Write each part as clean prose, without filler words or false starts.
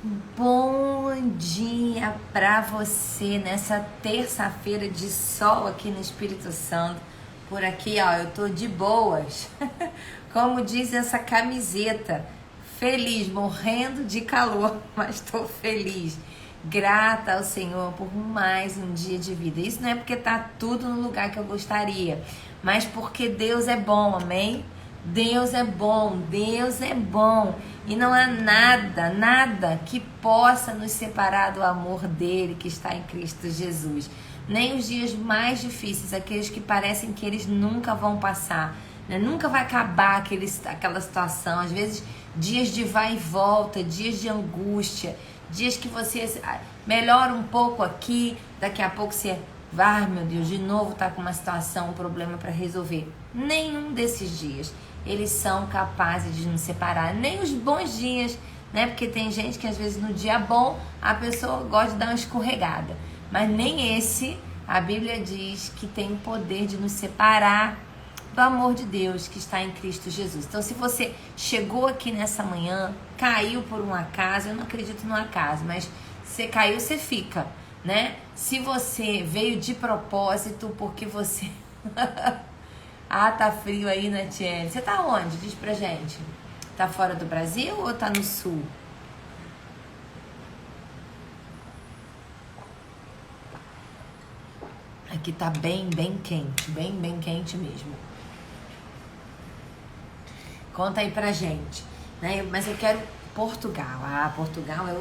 Bom dia para você nessa terça-feira de sol aqui no Espírito Santo. Por aqui, ó, eu tô de boas. Como diz essa camiseta, feliz, morrendo de calor, mas tô feliz. Grata ao Senhor por mais um dia de vida. Isso não é porque tá tudo no lugar que eu gostaria, mas porque Deus é bom, amém? Deus é bom, Deus é bom. E não há nada que possa nos separar do amor dele que está em Cristo Jesus. Nem os dias mais difíceis, aqueles que parecem que eles nunca vão passar, né? Nunca vai acabar aquela situação. Às vezes, dias de vai e volta, dias de angústia, dias que você melhora um pouco aqui, daqui a pouco você vai, meu Deus, de novo tá com uma situação, um problema para resolver. Nenhum desses dias eles são capazes de nos separar, nem os bons dias, né? Porque tem gente que às vezes no dia bom a pessoa gosta de dar uma escorregada, mas nem esse, a Bíblia diz que tem o poder de nos separar do amor de Deus que está em Cristo Jesus. Então, se você chegou aqui nessa manhã, caiu por um acaso, eu não acredito no acaso, mas você caiu, você fica, né? Se você veio de propósito, porque você... Ah, tá frio aí, né, Tiene? Você tá onde? Diz pra gente. Tá fora do Brasil ou tá no sul? Aqui tá bem quente. Bem quente mesmo. Conta aí pra gente, né? Mas eu quero Portugal. Ah, Portugal é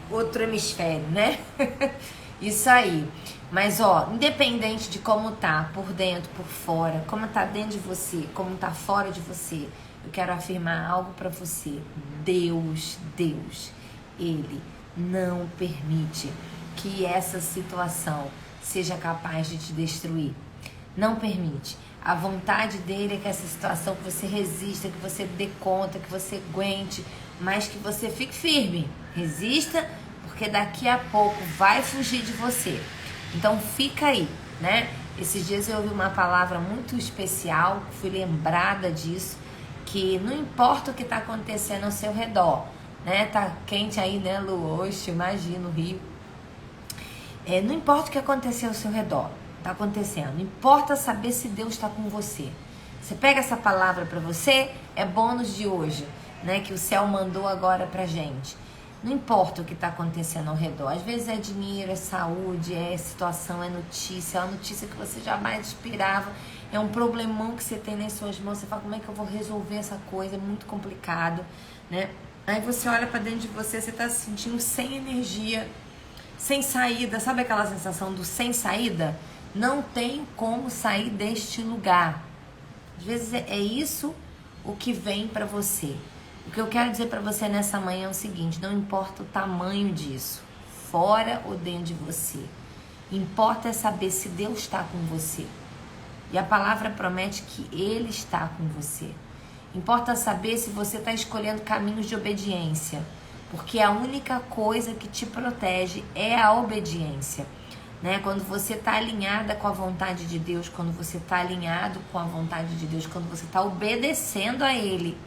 outro hemisfério, né? Isso aí. Mas, ó, independente de como tá por dentro, por fora, como tá dentro de você, como tá fora de você, eu quero afirmar algo pra você. Deus, Ele não permite que essa situação seja capaz de te destruir. Não permite. A vontade dele é que essa situação, que você resista, que você dê conta, que você aguente, mas que você fique firme. Resista, porque daqui a pouco vai fugir de você. Então fica aí, né? Esses dias eu ouvi uma palavra muito especial, fui lembrada disso, que não importa o que está acontecendo ao seu redor, né? Tá quente aí, né, Lu? Oxe, imagina o Rio. Não importa o que aconteceu ao seu redor, tá acontecendo. Não importa saber se Deus está com você. Você pega essa palavra para você, é bônus de hoje, né? Que o céu mandou agora pra gente. Não importa o que está acontecendo ao redor. Às vezes é dinheiro, é saúde, é situação, é notícia. É uma notícia que você jamais esperava. É um problemão que você tem nas suas mãos. Você fala, como é que eu vou resolver essa coisa? É muito complicado, né? Aí você olha para dentro de você, você está se sentindo sem energia, sem saída. Sabe aquela sensação do sem saída? Não tem como sair deste lugar. Às vezes é isso o que vem para você. O que eu quero dizer para você nessa manhã é o seguinte: não importa o tamanho disso, fora ou dentro de você. Importa é saber se Deus está com você. E a palavra promete que Ele está com você. Importa saber se você está escolhendo caminhos de obediência, porque a única coisa que te protege é a obediência, né? Quando você está alinhada com a vontade de Deus, quando você está alinhado com a vontade de Deus, quando você está obedecendo a Ele.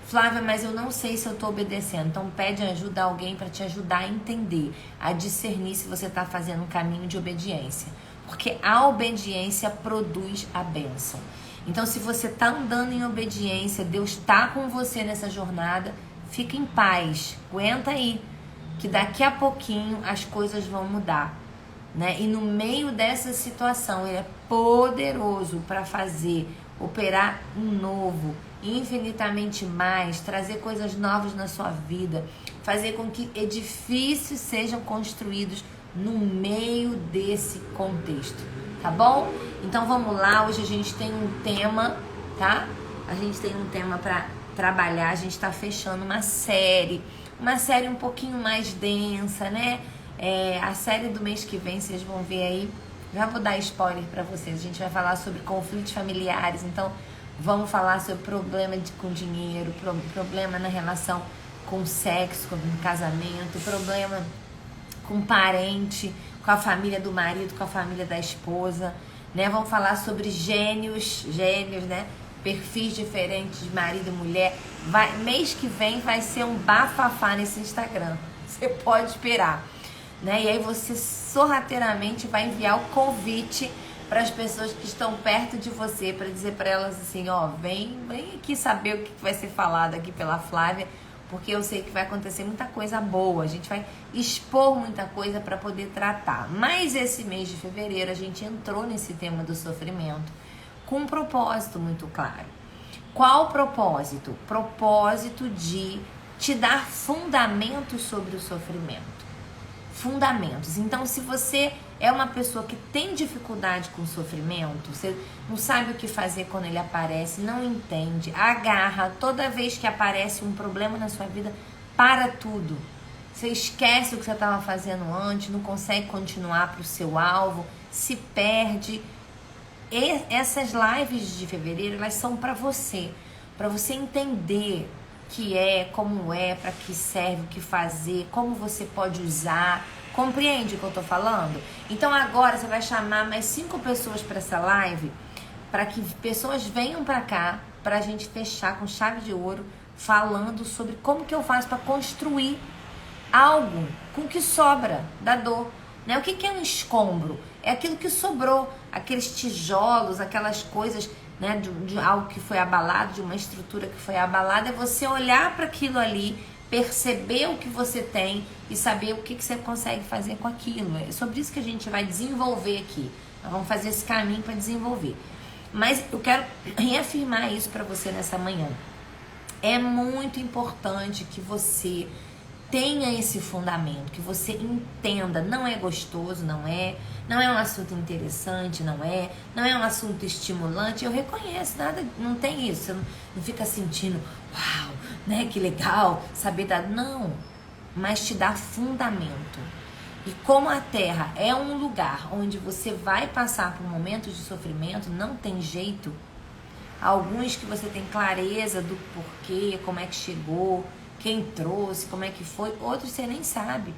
Flávia, mas eu não sei se eu estou obedecendo. Então pede ajuda a alguém para te ajudar a entender, a discernir se você está fazendo um caminho de obediência. Porque a obediência produz a bênção. Então se você está andando em obediência, Deus está com você nessa jornada, fica em paz, aguenta aí, que daqui a pouquinho as coisas vão mudar, né? E no meio dessa situação, Ele é poderoso para operar um novo, infinitamente mais, trazer coisas novas na sua vida, fazer com que edifícios sejam construídos no meio desse contexto, tá bom? Então vamos lá, hoje a gente tem um tema, tá? A gente tem um tema para trabalhar, a gente está fechando uma série um pouquinho mais densa, né? A série do mês que vem, vocês vão ver aí, já vou dar spoiler para vocês, a gente vai falar sobre conflitos familiares, então vamos falar sobre problema com dinheiro, problema na relação com sexo, com casamento, problema com parente, com a família do marido, com a família da esposa, né? Vamos falar sobre gênios, né? perfis diferentes de marido e mulher. Mês que vem vai ser um bafafá nesse Instagram. Você pode esperar, né? E aí você sorrateiramente vai enviar o convite para as pessoas que estão perto de você, para dizer para elas assim, ó, vem aqui saber o que vai ser falado aqui pela Flávia, porque eu sei que vai acontecer muita coisa boa, a gente vai expor muita coisa para poder tratar. Mas esse mês de fevereiro a gente entrou nesse tema do sofrimento com um propósito muito claro. Qual propósito? Propósito de te dar fundamentos sobre o sofrimento. Fundamentos. Então, se você é uma pessoa que tem dificuldade com o sofrimento, você não sabe o que fazer quando ele aparece, não entende, agarra, toda vez que aparece um problema na sua vida, para tudo. Você esquece o que você estava fazendo antes, não consegue continuar para o seu alvo, se perde. E essas lives de fevereiro, elas são para você entender como é, para que serve, o que fazer, como você pode usar. Compreende o que eu tô falando? Então agora você vai chamar mais 5 pessoas para essa live, para que pessoas venham para cá, para a gente fechar com chave de ouro, falando sobre como que eu faço para construir algo com o que sobra da dor. Né? O que é um escombro? É aquilo que sobrou, aqueles tijolos, aquelas coisas, né, de algo que foi abalado, de uma estrutura que foi abalada. É você olhar para aquilo ali, perceber o que você tem e saber o que você consegue fazer com aquilo. É sobre isso que a gente vai desenvolver aqui. Nós vamos fazer esse caminho para desenvolver. Mas eu quero reafirmar isso para você nessa manhã. É muito importante que você tenha esse fundamento, que você entenda. Não é gostoso, não é um assunto interessante, não é um assunto estimulante. Eu reconheço, nada, não tem isso. Você não fica sentindo, uau, né, que legal, saber dar. Não, mas te dá fundamento. E como a Terra é um lugar onde você vai passar por momentos de sofrimento, não tem jeito. Alguns que você tem clareza do porquê, como é que chegou, quem trouxe, como é que foi, outros você nem sabe.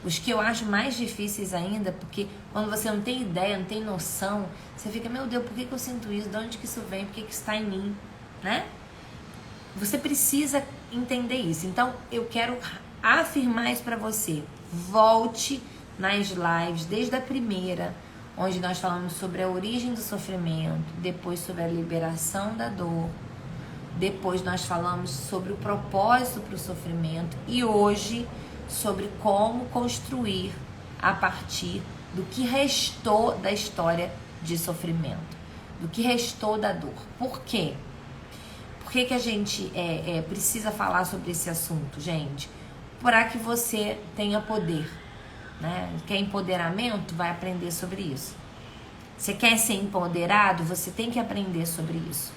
Os que eu acho mais difíceis ainda, porque quando você não tem ideia, não tem noção, você fica, meu Deus, por que eu sinto isso? De onde que isso vem? Por que isso está em mim? Né? Você precisa entender isso. Então, eu quero afirmar isso para você. Volte nas lives, desde a primeira, onde nós falamos sobre a origem do sofrimento, depois sobre a liberação da dor, depois nós falamos sobre o propósito para o sofrimento e hoje sobre como construir a partir do que restou da história de sofrimento, do que restou da dor. Por quê? Por que a gente precisa falar sobre esse assunto, gente? Para que você tenha poder, né? Quer empoderamento? Vai aprender sobre isso. Você quer ser empoderado? Você tem que aprender sobre isso.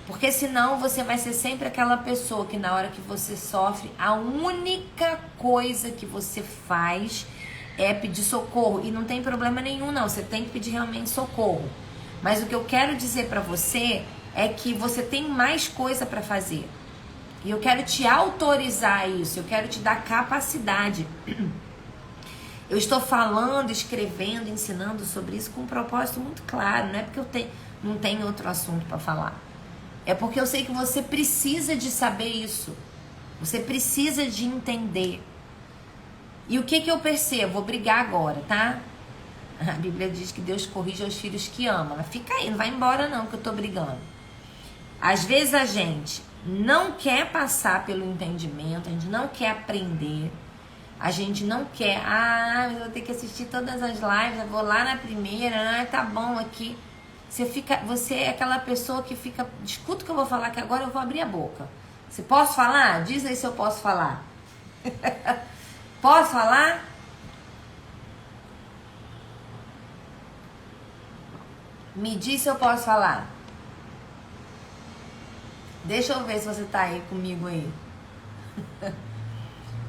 Porque senão você vai ser sempre aquela pessoa que na hora que você sofre, a única coisa que você faz é pedir socorro. E não tem problema nenhum não, você tem que pedir realmente socorro. Mas o que eu quero dizer pra você é que você tem mais coisa pra fazer. E eu quero te autorizar isso, eu quero te dar capacidade. Eu estou falando, escrevendo, ensinando sobre isso com um propósito muito claro. Não é porque não tenho outro assunto pra falar. É porque eu sei que você precisa de saber isso. Você precisa de entender. E o que eu percebo? Vou brigar agora, tá? A Bíblia diz que Deus corrige aos filhos que ama. Mas fica aí, não vai embora não que eu tô brigando. Às vezes a gente não quer passar pelo entendimento, a gente não quer aprender, a gente não quer, eu vou ter que assistir todas as lives, eu vou lá na primeira, tá bom aqui. Você é aquela pessoa que fica, escuta o que eu vou falar, que agora eu vou abrir a boca. Você posso falar? Diz aí se eu posso falar. Posso falar? Me diz se eu posso falar. Deixa eu ver se você tá aí comigo aí.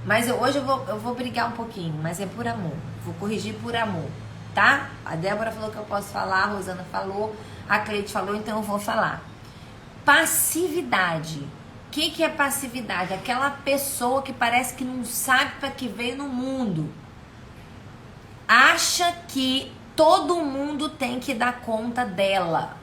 Mas hoje eu vou brigar um pouquinho, mas é por amor. Vou corrigir por amor, tá? A Débora falou que eu posso falar, a Rosana falou, a Cleide falou, então eu vou falar. Passividade. O que é passividade? Aquela pessoa que parece que não sabe para que veio no mundo. Acha que todo mundo tem que dar conta dela.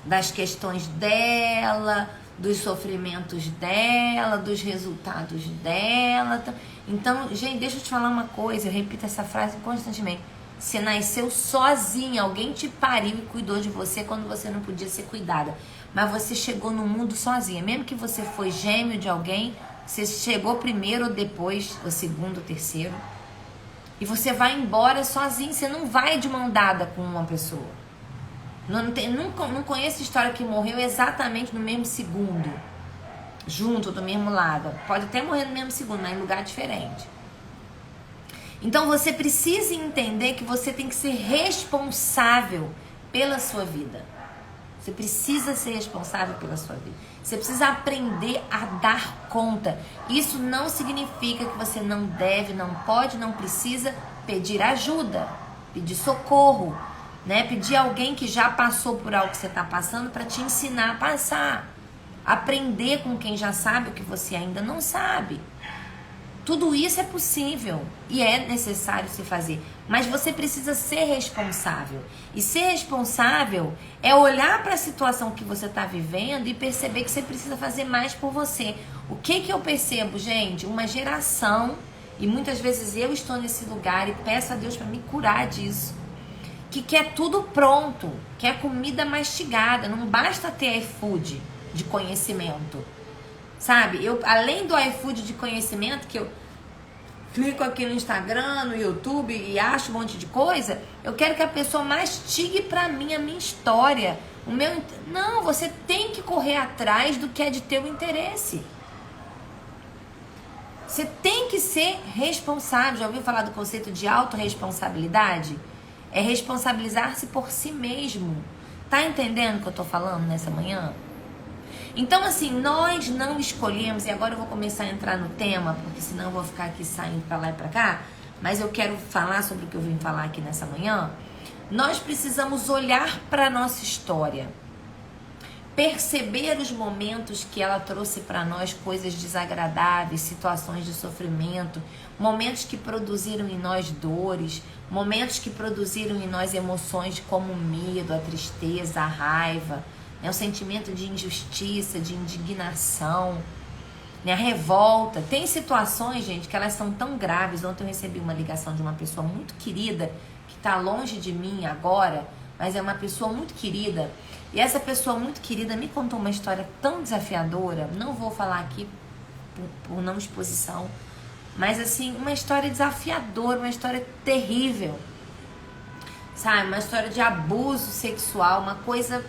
das questões dela, dos sofrimentos dela, dos resultados dela. Então, gente, deixa eu te falar uma coisa, eu repito essa frase constantemente. Você nasceu sozinha, alguém te pariu e cuidou de você quando você não podia ser cuidada. Mas você chegou no mundo sozinha. Mesmo que você foi gêmeo de alguém, você chegou primeiro ou depois, ou segundo ou terceiro. E você vai embora sozinho, você não vai de mão dada com uma pessoa. Não conheço história que morreu exatamente no mesmo segundo, junto, do mesmo lado. Pode até morrer no mesmo segundo, mas em lugar diferente. Então você precisa entender que você tem que ser responsável pela sua vida. Você precisa ser responsável pela sua vida. Você precisa aprender a dar conta. Isso não significa que você não deve, não pode, não precisa pedir ajuda, pedir socorro, né? Pedir alguém que já passou por algo que você está passando para te ensinar a passar. Aprender com quem já sabe o que você ainda não sabe. Tudo isso é possível e é necessário se fazer, mas você precisa ser responsável. E ser responsável é olhar para a situação que você está vivendo e perceber que você precisa fazer mais por você. O que eu percebo, gente? Uma geração, e muitas vezes eu estou nesse lugar e peço a Deus para me curar disso, que quer tudo pronto, quer comida mastigada, não basta ter iFood de conhecimento. Sabe, além do iFood de conhecimento, que eu clico aqui no Instagram, no YouTube e acho um monte de coisa, eu quero que a pessoa mastigue pra mim a minha história. Não, você tem que correr atrás do que é de teu interesse. Você tem que ser responsável. Já ouviu falar do conceito de autorresponsabilidade? É responsabilizar-se por si mesmo. Tá entendendo o que eu tô falando nessa manhã? Então, assim, nós não escolhemos, e agora eu vou começar a entrar no tema, porque senão eu vou ficar aqui saindo pra lá e pra cá, mas eu quero falar sobre o que eu vim falar aqui nessa manhã. Nós precisamos olhar para a nossa história, perceber os momentos que ela trouxe para nós coisas desagradáveis, situações de sofrimento, momentos que produziram em nós dores, momentos que produziram em nós emoções como o medo, a tristeza, a raiva, né, o sentimento de injustiça, de indignação, né, a revolta. Tem situações, gente, que elas são tão graves. Ontem eu recebi uma ligação de uma pessoa muito querida, que está longe de mim agora, mas é uma pessoa muito querida. E essa pessoa muito querida me contou uma história tão desafiadora. Não vou falar aqui por não exposição, mas assim, uma história desafiadora, uma história terrível. Sabe, uma história de abuso sexual, uma coisa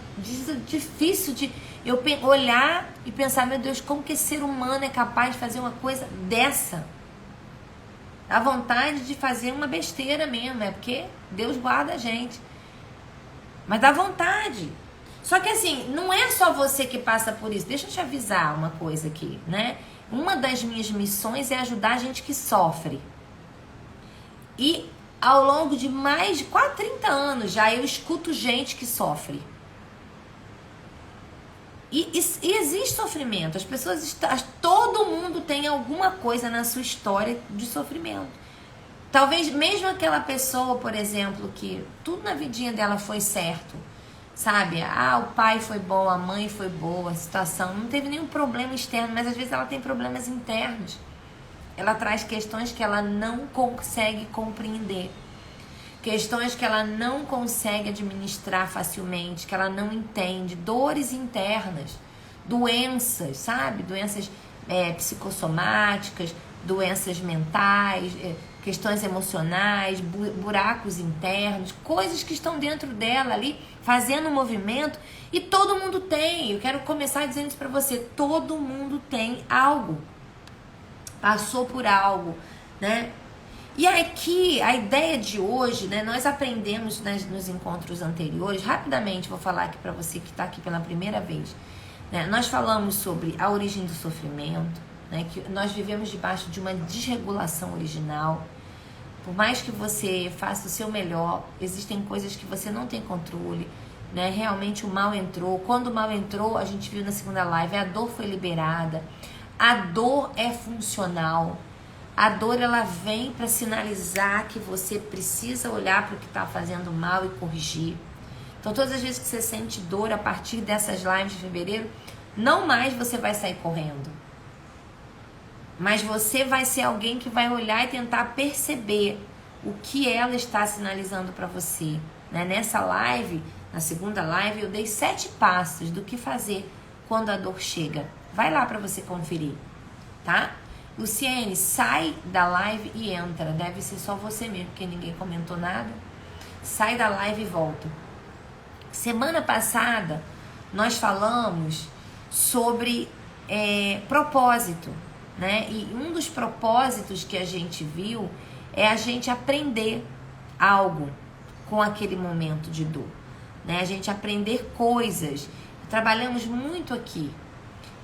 difícil de eu olhar e pensar, meu Deus, como que esse ser humano é capaz de fazer uma coisa dessa? Dá vontade de fazer uma besteira mesmo, é porque Deus guarda a gente. Mas dá vontade. Só que assim, não é só você que passa por isso. Deixa eu te avisar uma coisa aqui, né? Uma das minhas missões é ajudar a gente que sofre. E ao longo de mais de quase 30 anos já eu escuto gente que sofre. E existe sofrimento. As pessoas, todo mundo tem alguma coisa na sua história de sofrimento. Talvez mesmo aquela pessoa, por exemplo, que tudo na vidinha dela foi certo, sabe? O pai foi bom, a mãe foi boa, a situação, não teve nenhum problema externo, mas às vezes ela tem problemas internos. Ela traz questões que ela não consegue compreender. Questões que ela não consegue administrar facilmente, que ela não entende. Dores internas, doenças, sabe? Doenças psicossomáticas, doenças mentais, questões emocionais, buracos internos, coisas que estão dentro dela ali, fazendo um movimento. E todo mundo tem. Eu quero começar dizendo isso pra você. Todo mundo tem algo. Passou por algo, né? E aqui, a ideia de hoje, né? Nós aprendemos nos encontros anteriores, rapidamente vou falar aqui para você que está aqui pela primeira vez, né? Nós falamos sobre a origem do sofrimento, né? Que nós vivemos debaixo de uma desregulação original. Por mais que você faça o seu melhor, existem coisas que você não tem controle, né? Realmente o mal entrou. Quando o mal entrou, a gente viu na segunda live, a dor foi liberada. A dor é funcional. A dor, ela vem para sinalizar que você precisa olhar para o que está fazendo mal e corrigir. Então, todas as vezes que você sente dor a partir dessas lives de fevereiro, não mais você vai sair correndo. Mas você vai ser alguém que vai olhar e tentar perceber o que ela está sinalizando para você. Né? Nessa live, na segunda live, eu dei 7 passos do que fazer quando a dor chega. Vai lá para você conferir, tá? Luciene, sai da live e entra. Deve ser só você mesmo, porque ninguém comentou nada. Sai da live e volta. Semana passada, nós falamos sobre propósito, né? E um dos propósitos que a gente viu é a gente aprender algo com aquele momento de dor, né? A gente aprender coisas. Trabalhamos muito aqui.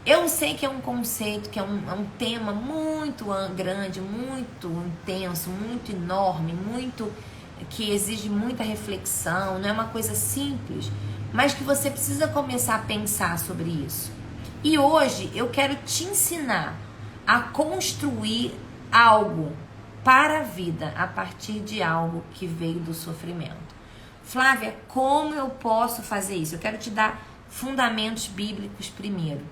Eu sei que é um conceito, que é um tema muito grande, muito intenso, muito enorme, muito que exige muita reflexão, não é uma coisa simples, mas que você precisa começar a pensar sobre isso. E hoje eu quero te ensinar a construir algo para a vida a partir de algo que veio do sofrimento. Flávia, como eu posso fazer isso? Eu quero te dar fundamentos bíblicos primeiro.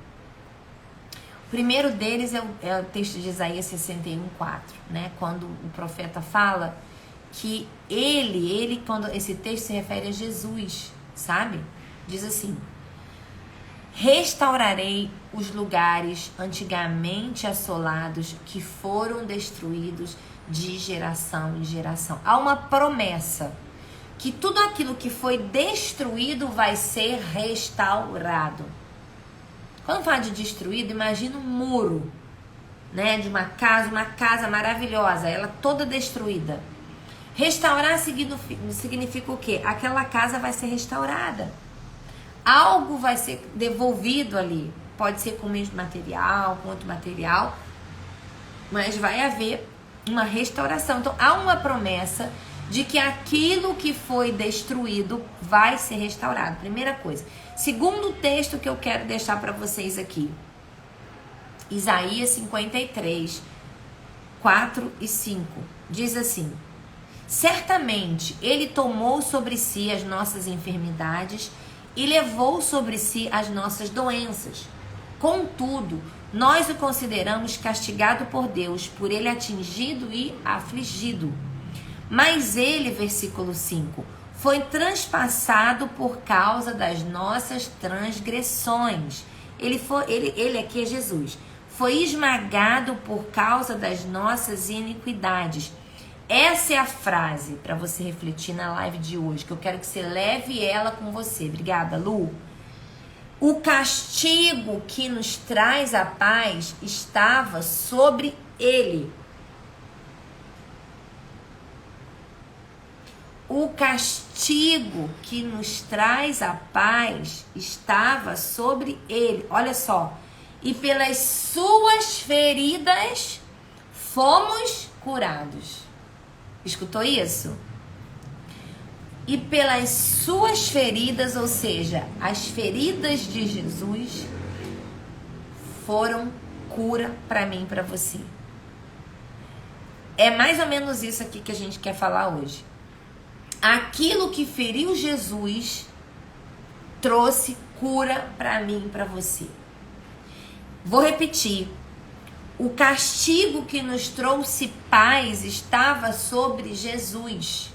O primeiro deles é o texto de Isaías 61:4, né? Quando o profeta fala que ele, quando esse texto se refere a Jesus, sabe? Diz assim: restaurarei os lugares antigamente assolados que foram destruídos de geração em geração. Há uma promessa que tudo aquilo que foi destruído vai ser restaurado. Quando fala de destruído, imagina um muro, né, de uma casa maravilhosa, ela toda destruída. Restaurar significa o quê? Aquela casa vai ser restaurada. Algo vai ser devolvido ali. Pode ser com o mesmo material, com outro material, mas vai haver uma restauração. Então, há uma promessa de que aquilo que foi destruído vai ser restaurado. Primeira coisa. Segundo texto que eu quero deixar para vocês aqui. Isaías 53, 4 e 5. Diz assim: certamente ele tomou sobre si as nossas enfermidades e levou sobre si as nossas doenças. Contudo, nós o consideramos castigado por Deus, por ele atingido e afligido. Mas ele, versículo 5, foi transpassado por causa das nossas transgressões. Ele aqui é Jesus. Foi esmagado por causa das nossas iniquidades. Essa é a frase para você refletir na live de hoje, que eu quero que você leve ela com você. Obrigada, Lu. O castigo que nos traz a paz estava sobre ele. O castigo que nos traz a paz estava sobre ele. Olha só. E pelas suas feridas fomos curados. Escutou isso? E pelas suas feridas, ou seja, as feridas de Jesus, foram cura para mim e para você. É mais ou menos isso aqui que a gente quer falar hoje. Aquilo que feriu Jesus trouxe cura para mim e para você. Vou repetir. O castigo que nos trouxe paz estava sobre Jesus.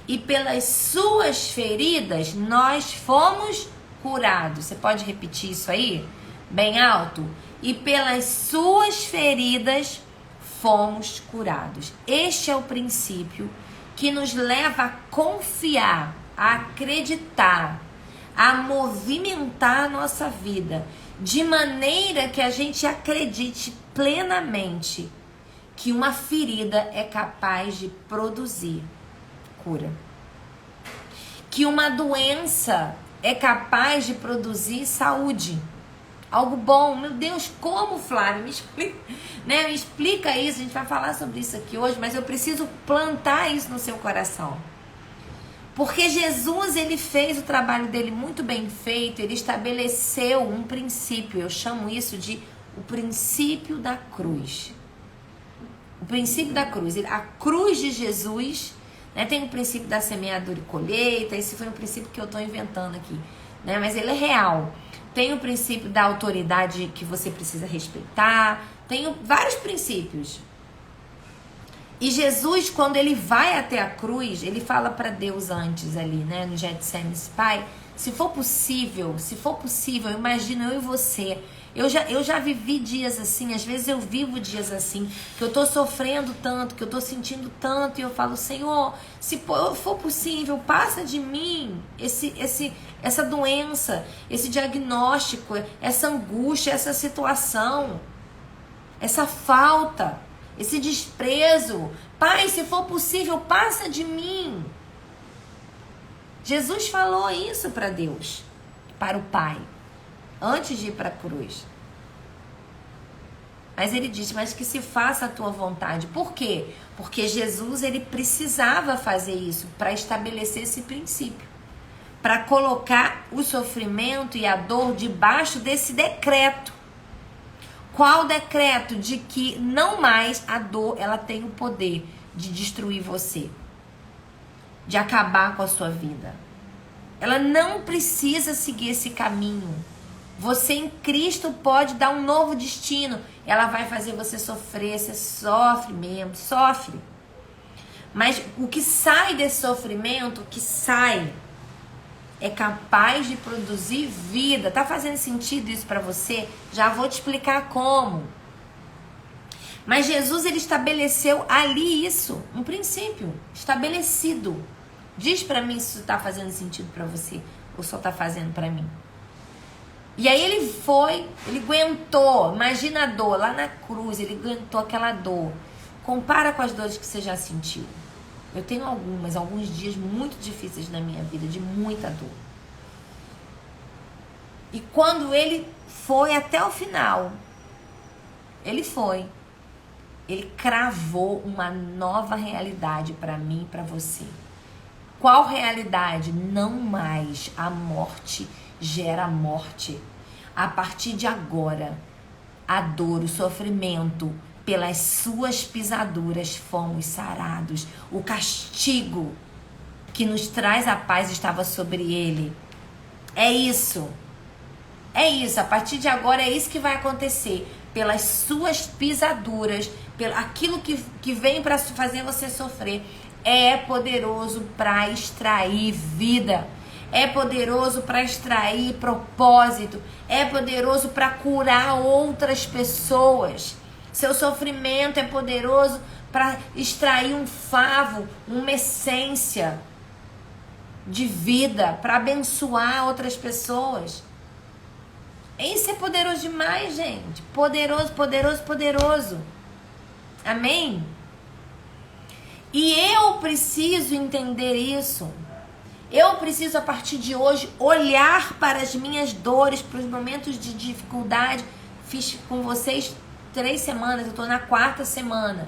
E pelas suas feridas nós fomos curados. Você pode repetir isso aí? Bem alto. E pelas suas feridas fomos curados. Este é o princípio que nos leva a confiar, a acreditar, a movimentar a nossa vida, de maneira que a gente acredite plenamente que uma ferida é capaz de produzir cura. Que uma doença é capaz de produzir saúde. Algo bom. Meu Deus, como, Flávia? Me explica, né? Me explica isso. A gente vai falar sobre isso aqui hoje, mas eu preciso plantar isso no seu coração. Porque Jesus, ele fez o trabalho dele muito bem feito. Ele estabeleceu um princípio. Eu chamo isso de o princípio da cruz. O princípio da cruz. A cruz de Jesus né? Tem o princípio da semeadura e colheita, esse foi um princípio que eu estou inventando aqui, né? Mas ele é real. Tem o princípio da autoridade que você precisa respeitar, tem vários princípios. E Jesus, quando ele vai até a cruz, ele fala para Deus antes ali, né, no Getsemane: Pai, se for possível, imagina eu e você. Eu já vivi dias assim, às vezes eu vivo dias assim, que eu tô sofrendo tanto, que eu tô sentindo tanto, e eu falo: Senhor, se for possível, passa de mim essa doença, esse diagnóstico, essa angústia, essa situação, essa falta, esse desprezo. Pai, se for possível, passa de mim. Jesus falou isso para Deus, para o Pai, antes de ir para a cruz. Mas ele disse: mas que se faça a tua vontade. Por quê? Porque Jesus, ele precisava fazer isso para estabelecer esse princípio, para colocar o sofrimento e a dor debaixo desse decreto. Qual decreto? De que não mais a dor, ela tem o poder de destruir você, de acabar com a sua vida. Ela não precisa seguir esse caminho. Você em Cristo pode dar um novo destino. Ela vai fazer você sofrer, você sofre mesmo, sofre. Mas o que sai desse sofrimento, o que sai, é capaz de produzir vida. Tá fazendo sentido isso para você? Já vou te explicar como. Mas Jesus, ele estabeleceu ali isso, um princípio estabelecido. Diz para mim se isso tá fazendo sentido para você ou só tá fazendo para mim. E aí ele aguentou, imagina a dor lá na cruz, ele aguentou aquela dor. Compara com as dores que você já sentiu. Eu tenho alguns dias muito difíceis na minha vida, de muita dor. E quando ele foi até o final, ele cravou uma nova realidade para mim e para você. Qual realidade? Não mais a morte gera morte. A partir de agora, a dor, o sofrimento, pelas suas pisaduras fomos sarados. O castigo que nos traz a paz estava sobre ele. É isso. É isso. A partir de agora é isso que vai acontecer. Pelas suas pisaduras, pelo aquilo que vem para fazer você sofrer, é poderoso para extrair vida. É poderoso para extrair propósito. É poderoso para curar outras pessoas. Seu sofrimento é poderoso para extrair um favo, uma essência de vida, para abençoar outras pessoas. Isso é poderoso demais, gente. Poderoso, poderoso, poderoso. Amém? E eu preciso entender isso. Eu preciso, a partir de hoje, olhar para as minhas dores, para os momentos de dificuldade. Fiz com vocês 3 semanas, eu estou na 4ª semana.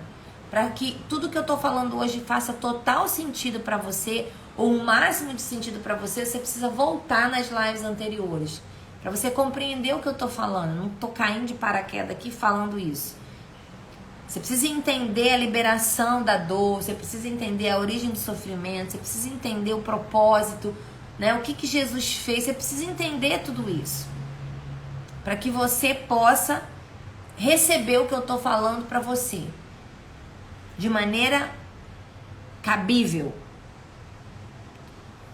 Para que tudo que eu estou falando hoje faça total sentido para você, ou o máximo de sentido para você, você precisa voltar nas lives anteriores. Para você compreender o que eu estou falando. Não estou caindo de paraquedas aqui falando isso. Você precisa entender a liberação da dor, você precisa entender a origem do sofrimento, você precisa entender o propósito, né? O que Jesus fez, você precisa entender tudo isso. Para que você possa receber o que eu estou falando para você. De maneira cabível.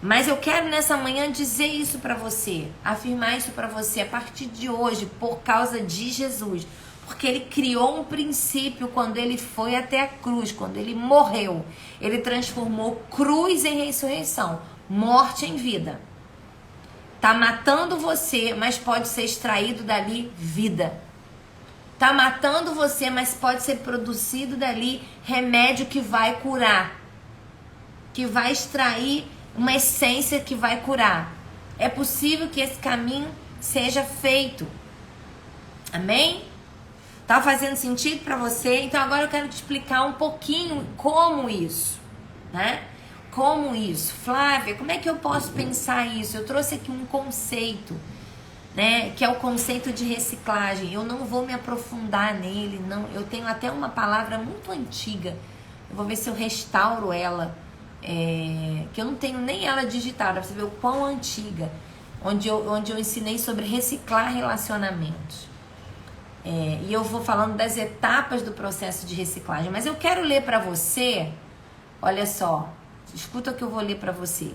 Mas eu quero nessa manhã dizer isso para você, afirmar isso para você a partir de hoje, por causa de Jesus. Porque ele criou um princípio quando ele foi até a cruz, quando ele morreu. Ele transformou cruz em ressurreição, morte em vida. Tá matando você, mas pode ser extraído dali vida. Tá matando você, mas pode ser produzido dali remédio que vai curar. Que vai extrair uma essência que vai curar. É possível que esse caminho seja feito. Amém? Tá fazendo sentido para você? Então agora eu quero te explicar um pouquinho como isso, né? Como isso? Flávia, como é que eu posso pensar isso? Eu trouxe aqui um conceito, né? Que é o conceito de reciclagem. Eu não vou me aprofundar nele, não. Eu tenho até uma palavra muito antiga. Eu vou ver se eu restauro ela que eu não tenho nem ela digitada, pra você ver o quão antiga, onde eu ensinei sobre reciclar relacionamentos. E eu vou falando das etapas do processo de reciclagem. Mas eu quero ler para você, olha só, escuta o que eu vou ler para você.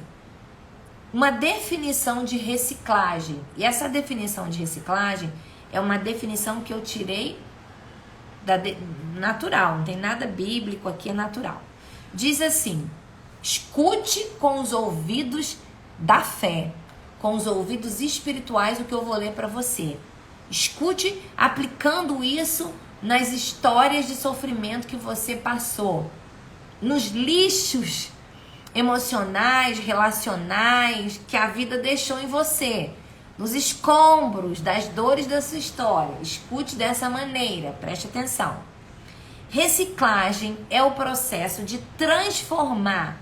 Uma definição de reciclagem. E essa definição de reciclagem é uma definição que eu tirei natural, não tem nada bíblico aqui, é natural. Diz assim: escute com os ouvidos da fé, com os ouvidos espirituais, o que eu vou ler para você. Escute aplicando isso nas histórias de sofrimento que você passou, nos lixos emocionais, relacionais que a vida deixou em você, nos escombros das dores da sua história. Escute dessa maneira, preste atenção. Reciclagem é o processo de transformar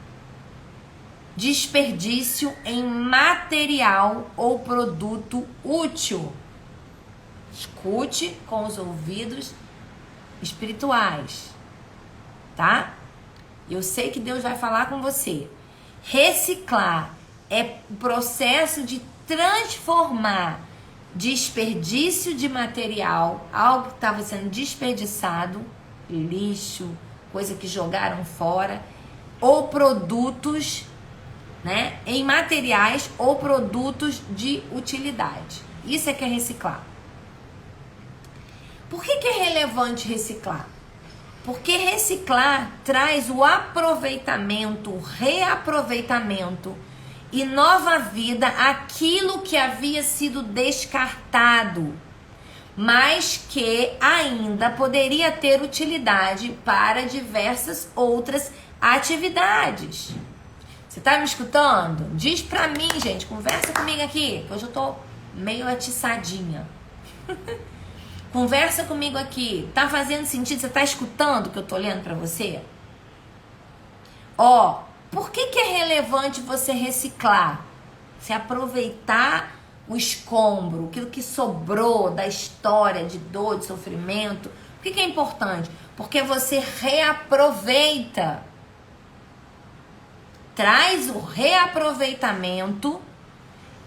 desperdício em material ou produto útil. Escute com os ouvidos espirituais, tá? Eu sei que Deus vai falar com você. Reciclar é o processo de transformar desperdício de material, algo que estava sendo desperdiçado, lixo, coisa que jogaram fora, ou produtos, né, em materiais ou produtos de utilidade. Isso é que é reciclar. Por que é relevante reciclar? Porque reciclar traz o aproveitamento, o reaproveitamento e nova vida àquilo que havia sido descartado, mas que ainda poderia ter utilidade para diversas outras atividades. Você tá me escutando? Diz pra mim, gente, conversa comigo aqui, que hoje eu tô meio atiçadinha. Conversa comigo aqui. Tá fazendo sentido? Você tá escutando o que eu tô lendo pra você? Por que é relevante você reciclar? Você aproveitar o escombro, aquilo que sobrou da história de dor, de sofrimento. Por que é importante? Porque você reaproveita. Traz o reaproveitamento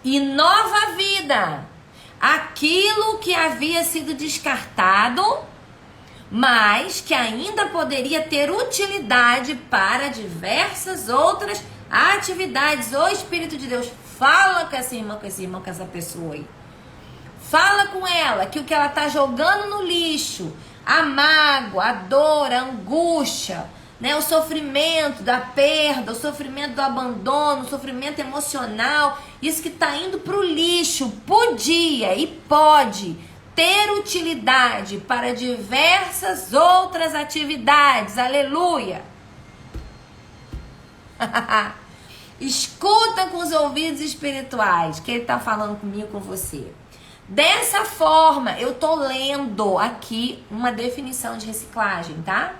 e nova vida. Aquilo que havia sido descartado, mas que ainda poderia ter utilidade para diversas outras atividades. Ô Espírito de Deus, fala com essa irmã, com esse irmão, com essa pessoa aí. Fala com ela que o que ela está jogando no lixo, a mágoa, a dor, a angústia, né, o sofrimento da perda, o sofrimento do abandono, o sofrimento emocional, isso que está indo para o lixo, podia e pode ter utilidade para diversas outras atividades. Aleluia! Escuta com os ouvidos espirituais que ele está falando comigo, com você. Dessa forma, eu estou lendo aqui uma definição de reciclagem, tá?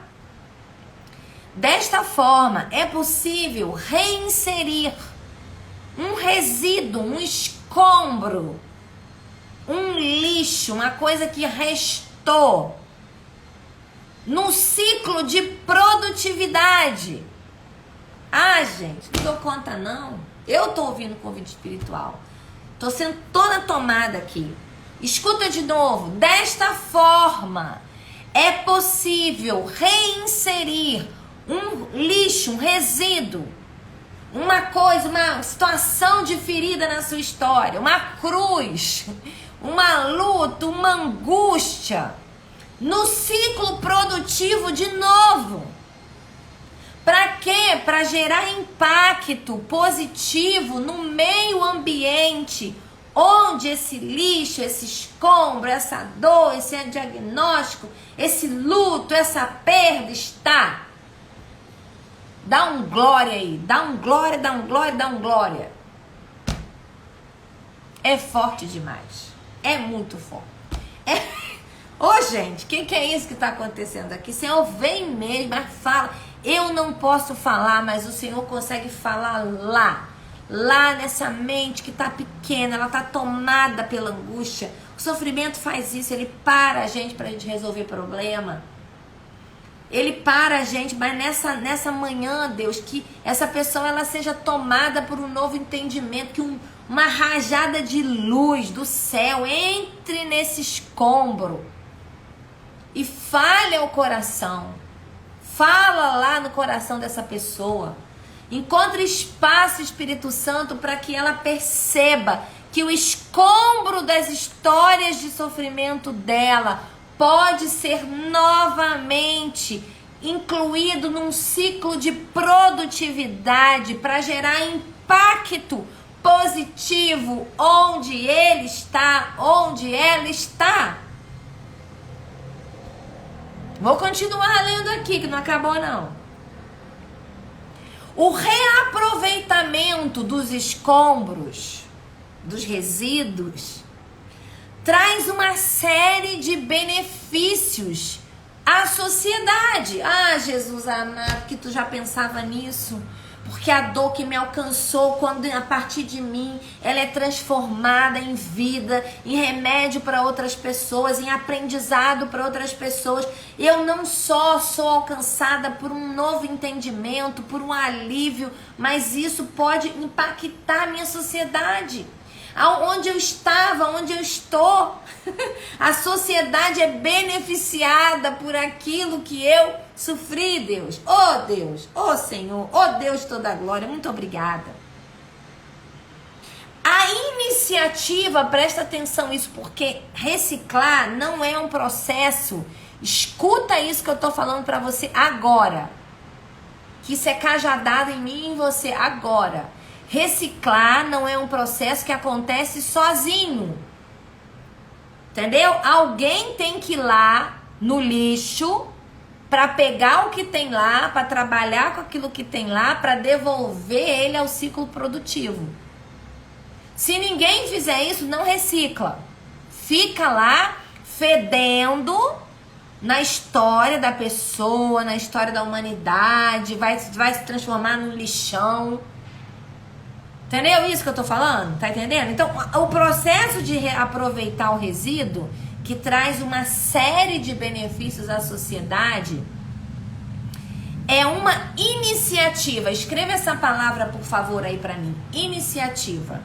Desta forma, é possível reinserir um resíduo, um escombro, um lixo, uma coisa que restou, no ciclo de produtividade. Ah, gente, não dou conta não. Eu tô ouvindo o convite espiritual. Tô sendo toda tomada aqui. Escuta de novo. Desta forma, é possível reinserir um lixo, um resíduo, uma coisa, uma situação de ferida na sua história, uma cruz, uma luta, uma angústia, no ciclo produtivo de novo. Para quê? Para gerar impacto positivo no meio ambiente onde esse lixo, esse escombro, essa dor, esse diagnóstico, esse luto, essa perda está. Dá um glória aí, dá um glória, dá um glória, dá um glória. É forte demais, é muito forte. Ô gente, o que é isso que está acontecendo aqui? Senhor, vem mesmo, mas fala. Eu não posso falar, mas o Senhor consegue falar lá nessa mente que está pequena, ela está tomada pela angústia. O sofrimento faz isso, ele para a gente resolver problema. ele para a gente, mas nessa manhã, Deus, que essa pessoa ela seja tomada por um novo entendimento, que uma rajada de luz do céu entre nesse escombro e fale ao coração. Fala lá no coração dessa pessoa. Encontre espaço, Espírito Santo, para que ela perceba que o escombro das histórias de sofrimento dela pode ser novamente incluído num ciclo de produtividade para gerar impacto positivo onde ele está, onde ela está. Vou continuar lendo aqui, que não acabou não. O reaproveitamento dos escombros, dos resíduos, traz uma série de benefícios à sociedade. Ah, Jesus amado, que tu já pensava nisso? Porque a dor que me alcançou quando a partir de mim ela é transformada em vida, em remédio para outras pessoas, em aprendizado para outras pessoas. Eu não só sou alcançada por um novo entendimento, por um alívio, mas isso pode impactar a minha sociedade. Onde eu estava, onde eu estou, a sociedade é beneficiada por aquilo que eu sofri, Deus. Oh Deus, oh Senhor, oh Deus de toda a glória, muito obrigada. A iniciativa, presta atenção nisso, porque reciclar não é um processo. Escuta isso que eu estou falando para você agora. Que isso é cajadado em mim e em você agora. Reciclar não é um processo que acontece sozinho. Entendeu? Alguém tem que ir lá no lixo para pegar o que tem lá, para trabalhar com aquilo que tem lá, para devolver ele ao ciclo produtivo. Se ninguém fizer isso, não recicla. Fica lá fedendo na história da pessoa, na história da humanidade, vai se transformar num lixão. Entendeu isso que eu tô falando? Tá entendendo? Então, o processo de reaproveitar o resíduo, que traz uma série de benefícios à sociedade, é uma iniciativa. Escreva essa palavra, por favor, aí pra mim. Iniciativa.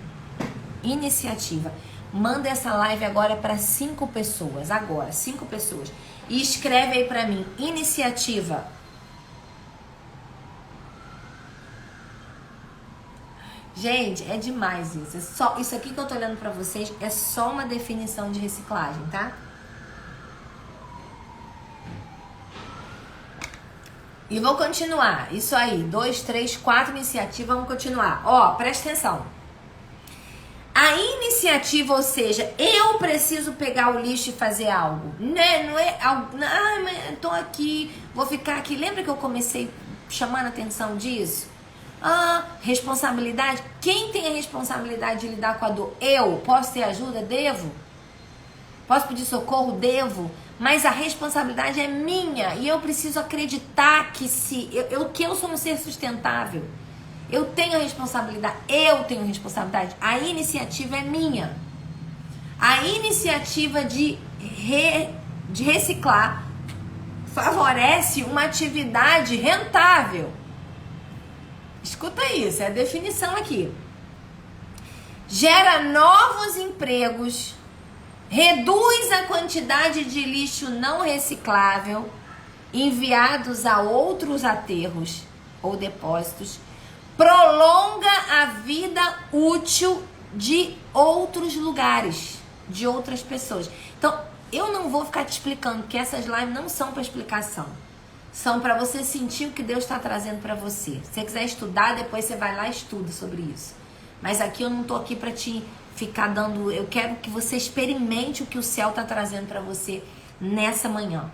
Iniciativa. Manda essa live agora para 5 pessoas. Agora, 5 pessoas. E escreve aí pra mim. Iniciativa. Gente, é demais isso. É só, isso aqui que eu tô olhando pra vocês é só uma definição de reciclagem, tá? E vou continuar. Isso aí. 2, 3, 4 iniciativas. Vamos continuar. Ó, presta atenção. A iniciativa, ou seja, eu preciso pegar o lixo e fazer algo. Né? Não é algo. Ah, mas eu tô aqui, vou ficar aqui. Lembra que eu comecei chamando a atenção disso? Ah, responsabilidade. Quem tem a responsabilidade de lidar com a dor? Eu. Posso ter ajuda? Devo. Posso pedir socorro? Devo. Mas a responsabilidade é minha. E eu preciso acreditar que que eu sou um ser sustentável. Eu tenho a responsabilidade. Eu tenho a responsabilidade. A iniciativa é minha. A iniciativa de reciclar favorece uma atividade rentável. Escuta isso, é a definição aqui. Gera novos empregos, reduz a quantidade de lixo não reciclável enviados a outros aterros ou depósitos, prolonga a vida útil de outros lugares, de outras pessoas. Então, eu não vou ficar te explicando, que essas lives não são para explicação. São para você sentir o que Deus está trazendo para você. Se você quiser estudar, depois você vai lá e estuda sobre isso. Mas aqui eu não tô aqui para te ficar dando... Eu quero que você experimente o que o céu está trazendo para você nessa manhã.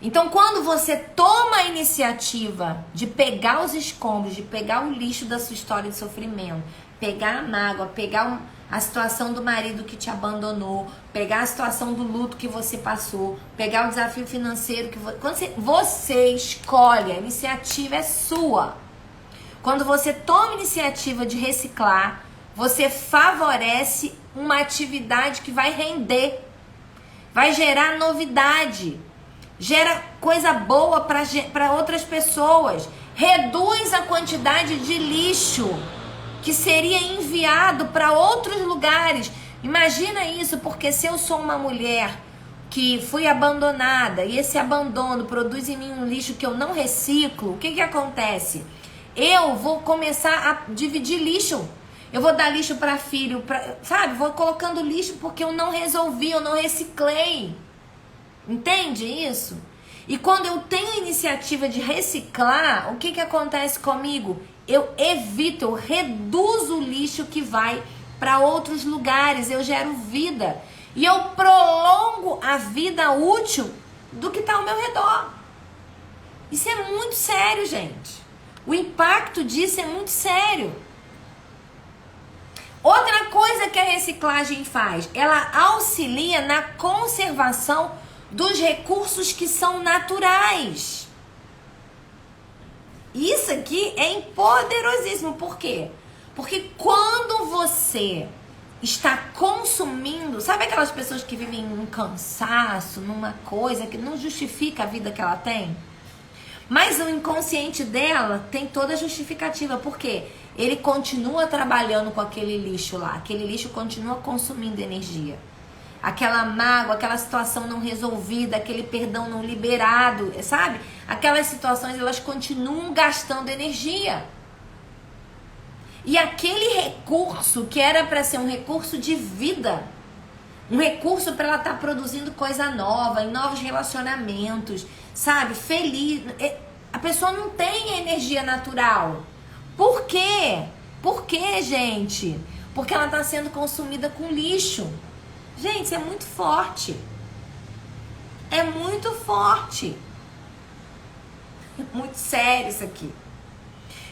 Então, quando você toma a iniciativa de pegar os escombros, de pegar o lixo da sua história de sofrimento, pegar a mágoa, pegar a situação do marido que te abandonou, pegar a situação do luto que você passou, pegar o desafio financeiro que quando você escolhe, a iniciativa é sua. Quando você toma a iniciativa de reciclar, você favorece uma atividade que vai render, vai gerar novidade. Gera coisa boa para outras pessoas. Reduz a quantidade de lixo que seria enviado para outros lugares. Imagina isso, porque se eu sou uma mulher que fui abandonada e esse abandono produz em mim um lixo que eu não reciclo, o que que acontece? Eu vou começar a dividir lixo. Eu vou dar lixo para filho, sabe? Vou colocando lixo porque eu não resolvi, eu não reciclei. Entende isso? E quando eu tenho a iniciativa de reciclar, o que que acontece comigo? Eu evito, eu reduzo o lixo que vai para outros lugares, eu gero vida. E eu prolongo a vida útil do que está ao meu redor. Isso é muito sério, gente. O impacto disso é muito sério. Outra coisa que a reciclagem faz, ela auxilia na conservação dos recursos que são naturais. Isso aqui é poderosíssimo. Por quê? Porque quando você está consumindo, sabe aquelas pessoas que vivem num cansaço, numa coisa que não justifica a vida que ela tem? Mas o inconsciente dela tem toda a justificativa. Por quê? Ele continua trabalhando com aquele lixo lá. Aquele lixo continua consumindo energia. Aquela mágoa, aquela situação não resolvida, aquele perdão não liberado, sabe? Aquelas situações, elas continuam gastando energia. E aquele recurso que era para ser um recurso de vida, um recurso para ela estar produzindo coisa nova, em novos relacionamentos, sabe? Feliz. A pessoa não tem energia natural. Por quê? Por quê, gente? Porque ela está sendo consumida com lixo. Gente, isso é muito forte. É muito forte. É muito sério isso aqui.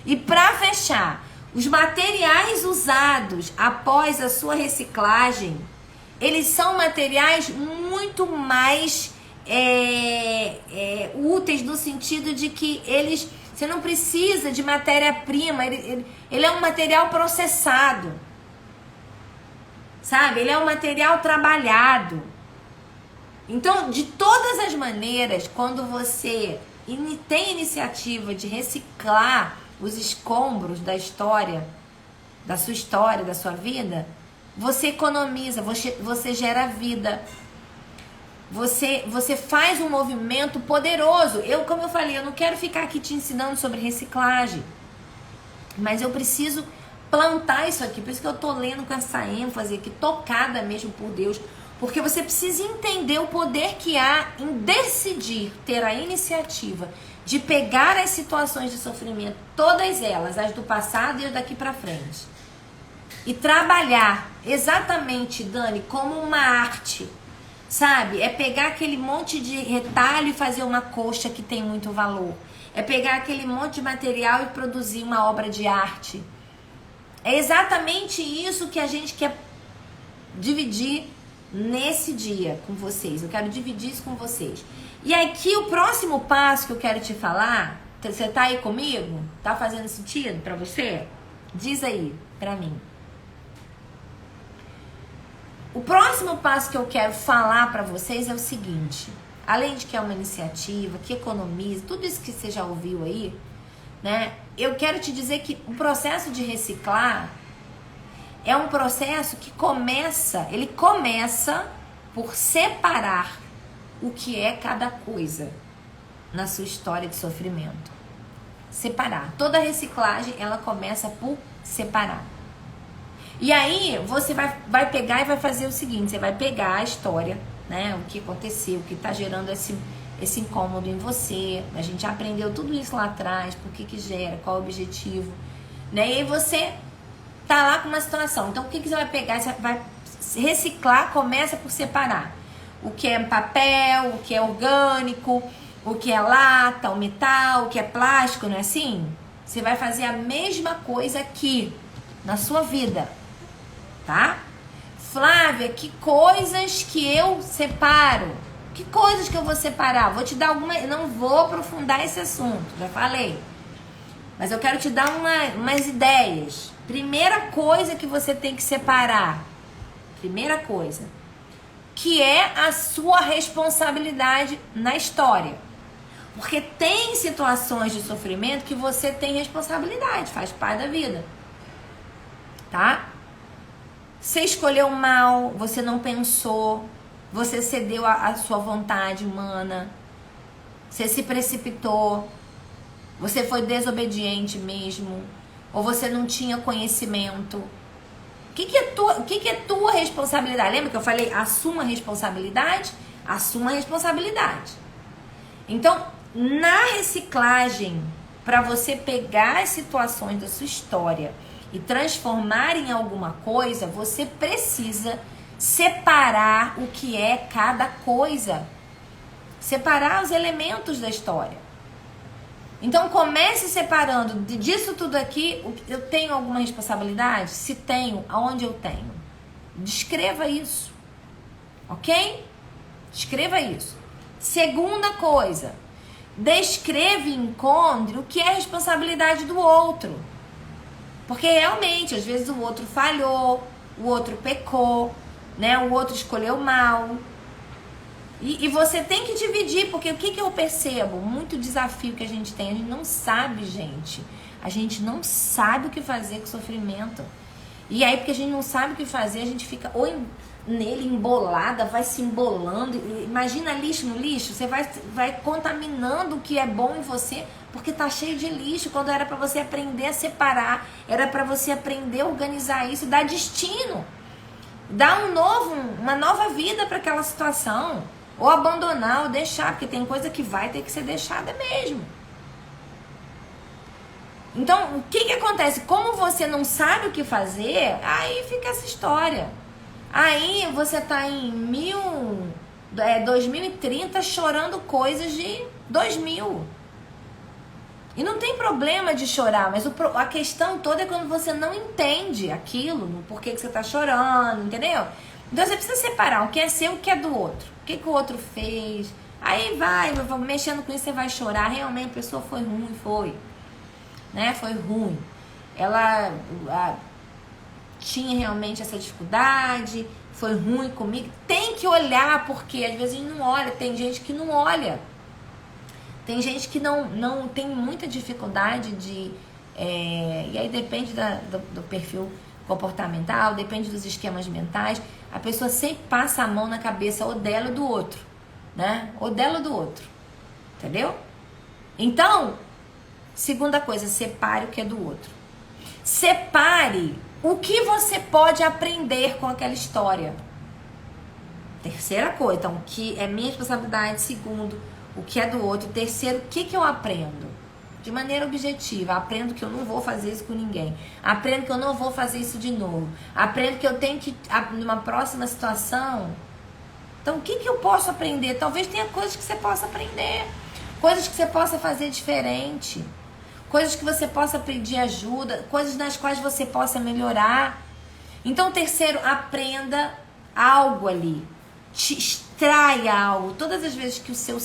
E para fechar, os materiais usados após a sua reciclagem, eles são materiais muito mais úteis no sentido de que você não precisa de matéria-prima, ele é um material processado, sabe? Ele é um material trabalhado. Então, de todas as maneiras, quando você tem iniciativa de reciclar os escombros da história, da sua vida, você economiza, você gera vida. Você faz um movimento poderoso. Como eu falei, eu não quero ficar aqui te ensinando sobre reciclagem, mas eu preciso plantar isso aqui. Por isso que eu tô lendo com essa ênfase aqui, tocada mesmo por Deus, porque você precisa entender o poder que há em decidir ter a iniciativa de pegar as situações de sofrimento, todas elas, as do passado e as daqui pra frente, e trabalhar exatamente, Dani, como uma arte. Sabe? É pegar aquele monte de retalho e fazer uma coxa que tem muito valor. É pegar aquele monte de material e produzir uma obra de arte. É exatamente isso que a gente quer dividir nesse dia com vocês. Eu quero dividir isso com vocês. E aqui o próximo passo que eu quero te falar, você tá aí comigo? Tá fazendo sentido pra você? Diz aí pra mim. O próximo passo que eu quero falar para vocês é o seguinte: além de que é uma iniciativa, que economiza, tudo isso que você já ouviu aí, né? Eu quero te dizer que o processo de reciclar é um processo que começa por separar o que é cada coisa na sua história de sofrimento. Separar. Toda reciclagem, ela começa por separar. E aí, você vai pegar e vai fazer o seguinte: você vai pegar a história, né? O que aconteceu, o que está gerando esse incômodo em você. A gente já aprendeu tudo isso lá atrás, por que gera, qual o objetivo, né? E aí você tá lá com uma situação. Então, o que você vai pegar? Você vai reciclar, começa por separar. O que é papel, o que é orgânico, o que é lata, o metal, o que é plástico, não é assim? Você vai fazer a mesma coisa aqui, na sua vida. Tá? Flávia, que coisas que eu separo? Que coisas que eu vou separar? Vou te dar alguma... Não vou aprofundar esse assunto, já falei. Mas eu quero te dar umas ideias. Primeira coisa que você tem que separar. Primeira coisa. que é a sua responsabilidade na história. Porque tem situações de sofrimento que você tem responsabilidade, faz parte da vida. Tá? Você escolheu mal, você não pensou, você cedeu à sua vontade humana, você se precipitou, você foi desobediente mesmo, ou você não tinha conhecimento. O que é tua responsabilidade? Lembra que eu falei, assuma a responsabilidade? Assuma a responsabilidade. Então, na reciclagem, para você pegar as situações da sua história e transformar em alguma coisa, você precisa separar o que é cada coisa. Separar os elementos da história. Então comece separando disso tudo aqui. Eu tenho alguma responsabilidade? Se tenho, aonde eu tenho? Descreva isso. Ok? Escreva isso. Segunda coisa, descreva e encontre o que é responsabilidade do outro. Porque realmente, às vezes o outro falhou, o outro pecou, né? O outro escolheu mal. E você tem que dividir, porque o que eu percebo? Muito desafio que a gente tem, a gente não sabe, gente. A gente não sabe o que fazer com o sofrimento. E aí, porque a gente não sabe o que fazer, a gente fica nele embolada, vai se embolando. Imagina lixo no lixo, você vai contaminando o que é bom em você, porque tá cheio de lixo, quando era para você aprender a separar, era para você aprender a organizar isso, dar destino, dar uma nova vida para aquela situação, ou abandonar, ou deixar, porque tem coisa que vai ter que ser deixada mesmo. Então, o que acontece? Como você não sabe o que fazer, aí fica essa história. Aí você tá em 2030 chorando coisas de 2000. E não tem problema de chorar, mas a questão toda é quando você não entende aquilo, por que você tá chorando, entendeu? Então você precisa separar o que é seu e o que é do outro. O que o outro fez. Aí vai mexendo com isso, você vai chorar. Realmente a pessoa foi ruim, né? Foi ruim. Ela tinha realmente essa dificuldade, foi ruim comigo. Tem que olhar, porque às vezes a gente não olha. Tem gente que não olha. Tem gente que não tem muita dificuldade de... e aí depende do perfil comportamental, depende dos esquemas mentais. A pessoa sempre passa a mão na cabeça ou dela ou do outro, né? Ou dela ou do outro. Entendeu? Então, segunda coisa, separe o que é do outro. Separe o que você pode aprender com aquela história. Terceira coisa, então, o que é minha responsabilidade. Segundo, o que é do outro. Terceiro, o que eu aprendo? De maneira objetiva. Aprendo que eu não vou fazer isso com ninguém. Aprendo que eu não vou fazer isso de novo. Aprendo que eu tenho que, numa próxima situação... Então, o que eu posso aprender? Talvez tenha coisas que você possa aprender. Coisas que você possa fazer diferente. Coisas que você possa pedir ajuda. Coisas nas quais você possa melhorar. Então, terceiro, aprenda algo ali. Extraia algo. Todas as vezes que o seu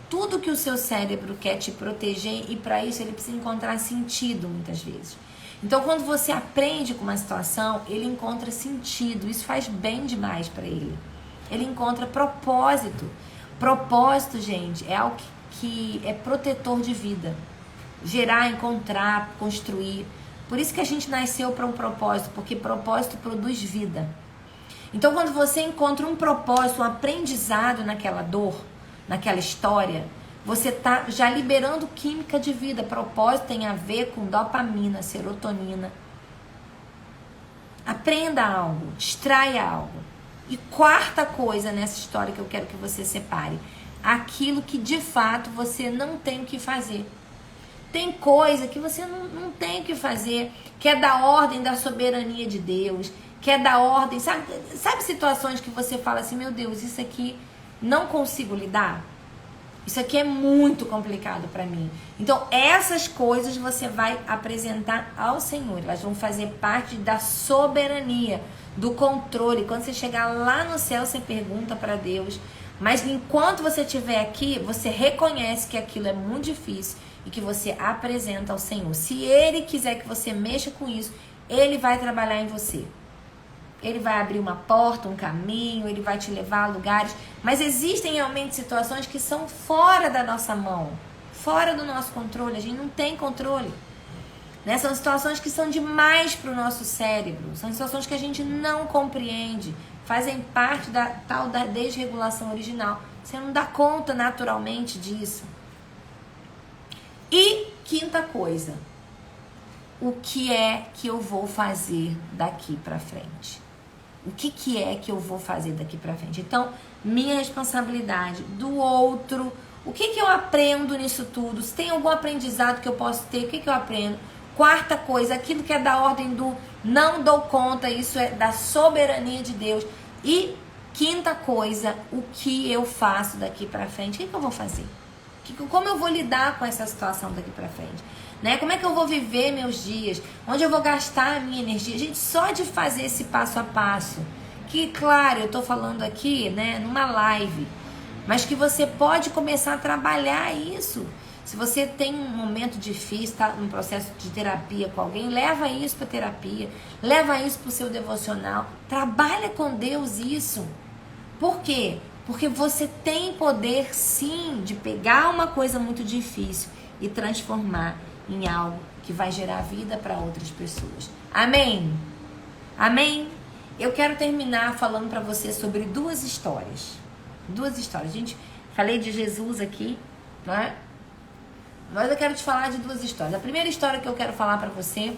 tudo que o seu cérebro quer te proteger, e para isso ele precisa encontrar sentido muitas vezes. Então, quando você aprende com uma situação, ele encontra sentido. Isso faz bem demais para ele. Ele encontra propósito. Propósito, gente, é algo que é protetor de vida. Gerar, encontrar, construir. Por isso que a gente nasceu para um propósito, porque propósito produz vida. Então, quando você encontra um propósito, um aprendizado naquela dor, naquela história, você está já liberando química de vida. Propósito tem a ver com dopamina, serotonina. Aprenda algo, extraia algo. E quarta coisa nessa história que eu quero que você separe: aquilo que de fato você não tem o que fazer. Tem coisa que você não tem o que fazer, que é da ordem da soberania de Deus, que é da ordem, sabe situações que você fala assim, meu Deus, isso aqui não consigo lidar? Isso aqui é muito complicado para mim. Então, essas coisas você vai apresentar ao Senhor. Elas vão fazer parte da soberania, do controle. Quando você chegar lá no céu, você pergunta para Deus. Mas enquanto você estiver aqui, você reconhece que aquilo é muito difícil e que você apresenta ao Senhor. Se Ele quiser que você mexa com isso, Ele vai trabalhar em você. ele vai abrir uma porta, um caminho, ele vai te levar a lugares. Mas existem realmente situações que são fora da nossa mão, fora do nosso controle. A gente não tem controle. Né? São situações que são demais para o nosso cérebro. São situações que a gente não compreende. Fazem parte da tal da desregulação original. Você não dá conta naturalmente disso. E quinta coisa. O que é que eu vou fazer daqui para frente? O que é que eu vou fazer daqui para frente? Então, minha responsabilidade, do outro, o que eu aprendo nisso tudo? Se tem algum aprendizado que eu posso ter, o que eu aprendo? Quarta coisa, aquilo que é da ordem do não dou conta, isso é da soberania de Deus. E quinta coisa, o que eu faço daqui para frente? O que eu vou fazer? Como eu vou lidar com essa situação daqui para frente? Né? Como é que eu vou viver meus dias? Onde eu vou gastar a minha energia? Gente, só de fazer esse passo a passo, que claro, eu tô falando aqui, né, numa live, mas que você pode começar a trabalhar isso. Se você tem um momento difícil, tá num processo de terapia com alguém, leva isso para terapia, leva isso para o seu devocional, trabalha com Deus isso. Por quê? Porque você tem poder sim de pegar uma coisa muito difícil e transformar em algo que vai gerar vida para outras pessoas. Amém? Amém? Eu quero terminar falando para você sobre duas histórias. Duas histórias. Gente, falei de Jesus aqui, não é? Mas eu quero te falar de duas histórias. A primeira história que eu quero falar para você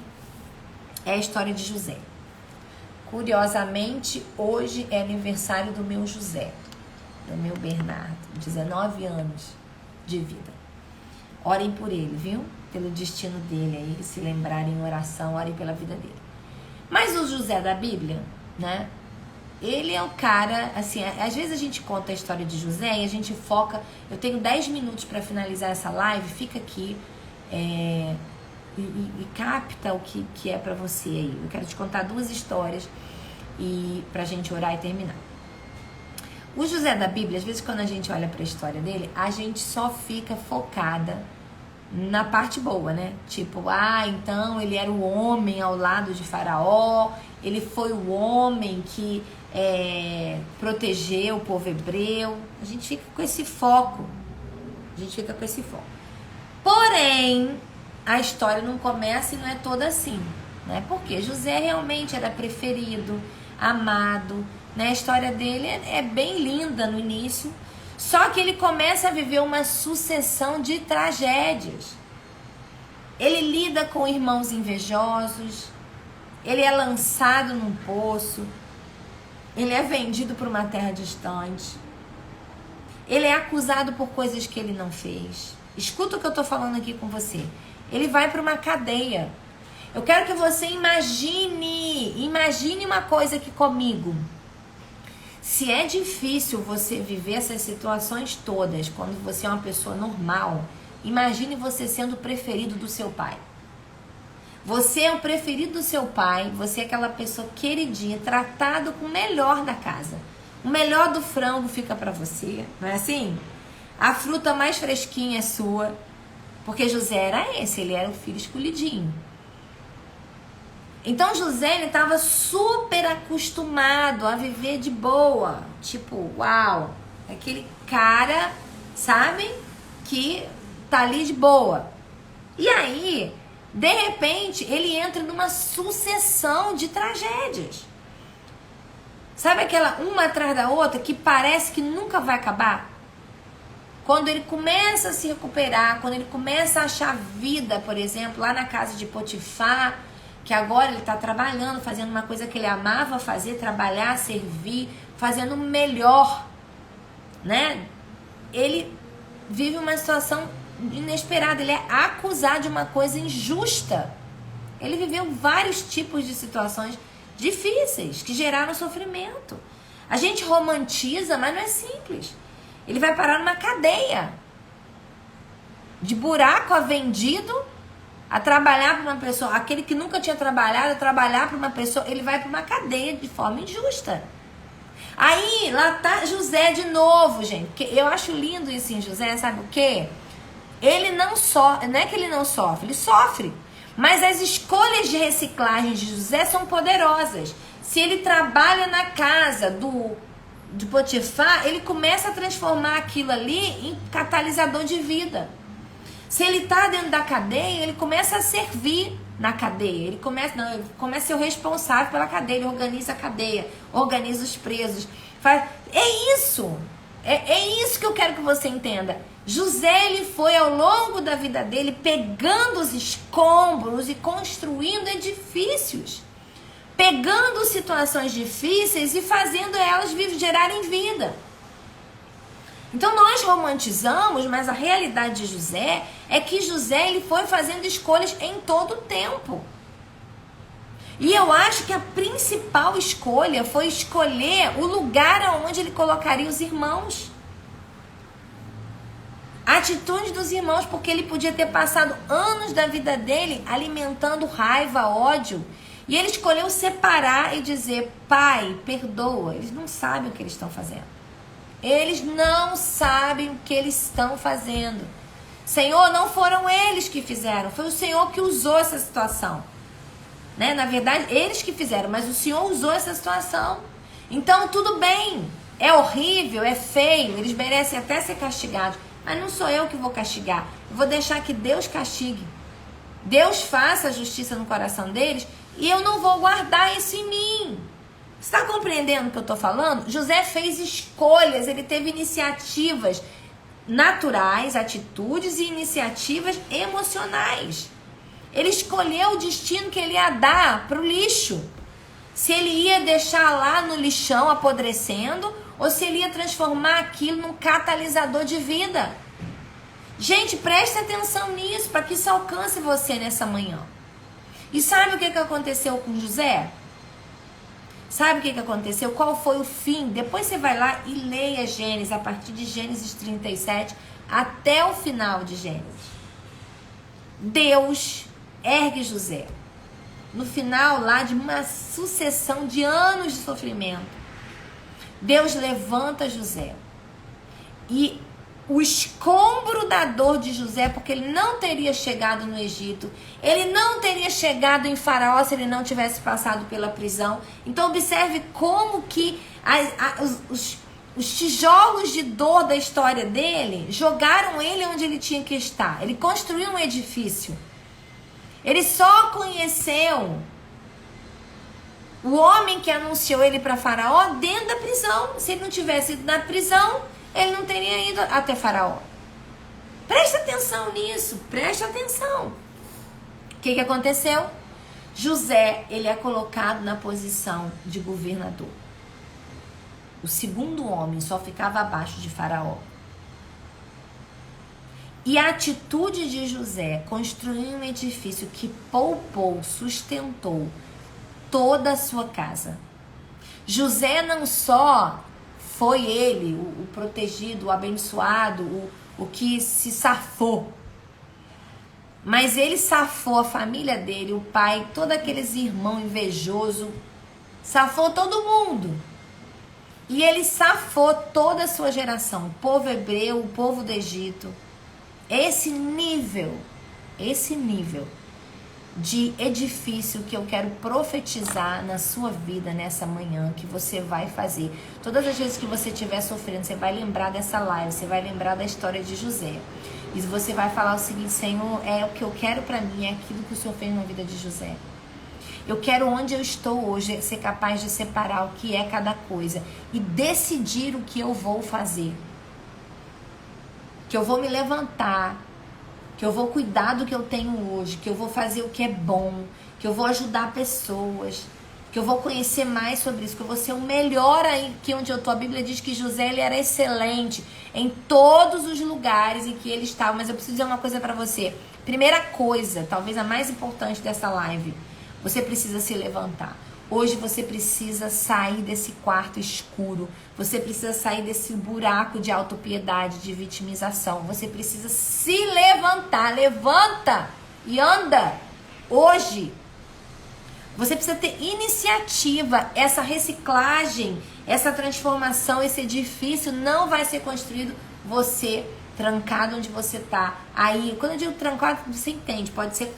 é a história de José. Curiosamente, hoje é aniversário do meu José, do meu Bernardo, 19 anos de vida. Orem por ele, viu? Pelo destino dele aí, se lembrarem em oração, orem pela vida dele. Mas o José da Bíblia, né? Ele é o cara, assim, às vezes a gente conta a história de José e a gente foca. Eu tenho 10 minutos para finalizar essa live, fica aqui e capta o que é para você aí. Eu quero te contar duas histórias e pra gente orar e terminar. O José da Bíblia, às vezes quando a gente olha para a história dele, a gente só fica focada na parte boa, né? Tipo, então ele era o homem ao lado de Faraó, ele foi o homem que protegeu o povo hebreu. A gente fica com esse foco. Porém, a história não começa e não é toda assim, né? Porque José realmente era preferido, amado, né? A história dele é bem linda no início. Só que ele começa a viver uma sucessão de tragédias. Ele lida com irmãos invejosos, ele é lançado num poço, ele é vendido para uma terra distante, ele é acusado por coisas que ele não fez. Escuta o que eu estou falando aqui com você. Ele vai para uma cadeia. Eu quero que você imagine uma coisa aqui comigo. Se é difícil você viver essas situações todas quando você é uma pessoa normal, imagine você sendo o preferido do seu pai. Você é o preferido do seu pai, você é aquela pessoa queridinha, tratado com o melhor da casa. O melhor do frango fica pra você, não é assim? A fruta mais fresquinha é sua, porque José era esse, ele era o filho escolhidinho. Então José, ele estava super acostumado a viver de boa. Tipo, uau, aquele cara, sabe, que tá ali de boa. E aí, de repente, ele entra numa sucessão de tragédias. Sabe aquela uma atrás da outra que parece que nunca vai acabar? Quando ele começa a se recuperar, quando ele começa a achar vida, por exemplo, lá na casa de Potifar, que agora ele está trabalhando, fazendo uma coisa que ele amava fazer, trabalhar, servir, fazendo o melhor, né? Ele vive uma situação inesperada, ele é acusado de uma coisa injusta. Ele viveu vários tipos de situações difíceis que geraram sofrimento. A gente romantiza, mas não é simples. Ele vai parar numa cadeia de buraco a vendido, a trabalhar para uma pessoa, aquele que nunca tinha trabalhado, a trabalhar para uma pessoa, ele vai para uma cadeia de forma injusta. Aí, lá tá José de novo, gente, porque eu acho lindo isso em José, sabe o quê? Ele não sofre, não é que ele não sofre, ele sofre, mas as escolhas de reciclagem de José são poderosas. Se ele trabalha na casa de Potifar, ele começa a transformar aquilo ali em catalisador de vida. Se ele está dentro da cadeia, ele começa a servir na cadeia. Ele começa a ser o responsável pela cadeia. Ele organiza a cadeia, organiza os presos. É isso. É isso que eu quero que você entenda. José, ele foi ao longo da vida dele pegando os escombros e construindo edifícios. Pegando situações difíceis e fazendo elas gerarem vida. Então nós romantizamos, mas a realidade de José é que José, ele foi fazendo escolhas em todo o tempo. E eu acho que a principal escolha foi escolher o lugar onde ele colocaria os irmãos. A atitude dos irmãos, porque ele podia ter passado anos da vida dele alimentando raiva, ódio. E ele escolheu separar e dizer: pai, perdoa. Eles não sabem o que eles estão fazendo. Eles não sabem o que eles estão fazendo. Senhor, não foram eles que fizeram. Foi o Senhor que usou essa situação. Né? Na verdade, eles que fizeram, mas o Senhor usou essa situação. Então, tudo bem. É horrível, é feio. Eles merecem até ser castigados. Mas não sou eu que vou castigar. Eu vou deixar que Deus castigue. Deus faça a justiça no coração deles. E eu não vou guardar isso em mim. Você está compreendendo o que eu estou falando? José fez escolhas, ele teve iniciativas naturais, atitudes e iniciativas emocionais. Ele escolheu o destino que ele ia dar para o lixo. Se ele ia deixar lá no lixão apodrecendo ou se ele ia transformar aquilo num catalisador de vida. Gente, preste atenção nisso para que isso alcance você nessa manhã. E sabe o que aconteceu com José? Sabe o que aconteceu? Qual foi o fim? Depois você vai lá e leia Gênesis, a partir de Gênesis 37 até o final de Gênesis. Deus ergue José. No final lá de uma sucessão de anos de sofrimento, Deus levanta José. E o escombro da dor de José, porque ele não teria chegado no Egito, ele não teria chegado em Faraó se ele não tivesse passado pela prisão. Então observe como que os tijolos de dor da história dele jogaram ele onde ele tinha que estar. Ele construiu um edifício. Ele só conheceu o homem que anunciou ele para Faraó dentro da prisão. Se ele não tivesse ido na prisão, ele não teria ido até Faraó. Preste atenção nisso, preste atenção. O que aconteceu? José, ele é colocado na posição de governador. O segundo homem só ficava abaixo de Faraó. E a atitude de José construiu um edifício que poupou, sustentou toda a sua casa. José não só foi ele, o protegido, o abençoado, o que se safou. Mas ele safou a família dele, o pai, todos aqueles irmãos invejosos. Safou todo mundo. E ele safou toda a sua geração. O povo hebreu, o povo do Egito. Esse nível de edifício que eu quero profetizar na sua vida nessa manhã, que você vai fazer. Todas as vezes que você estiver sofrendo, você vai lembrar dessa live, você vai lembrar da história de José. E você vai falar o seguinte: Senhor, é o que eu quero pra mim, é aquilo que o Senhor fez na vida de José. Eu quero, onde eu estou hoje, ser capaz de separar o que é cada coisa e decidir o que eu vou fazer. Que eu vou me levantar, que eu vou cuidar do que eu tenho hoje, que eu vou fazer o que é bom, que eu vou ajudar pessoas, que eu vou conhecer mais sobre isso, que eu vou ser o melhor aí que onde eu tô. A Bíblia diz que José, ele era excelente em todos os lugares em que ele estava. Mas eu preciso dizer uma coisa pra você. Primeira coisa, talvez a mais importante dessa live, você precisa se levantar. Hoje você precisa sair desse quarto escuro. Você precisa sair desse buraco de autopiedade, de vitimização. Você precisa se levantar. Levanta e anda. Hoje. Você precisa ter iniciativa. Essa reciclagem, essa transformação, esse edifício não vai ser construído você trancado onde você está. Aí, quando eu digo trancado, você entende. Pode ser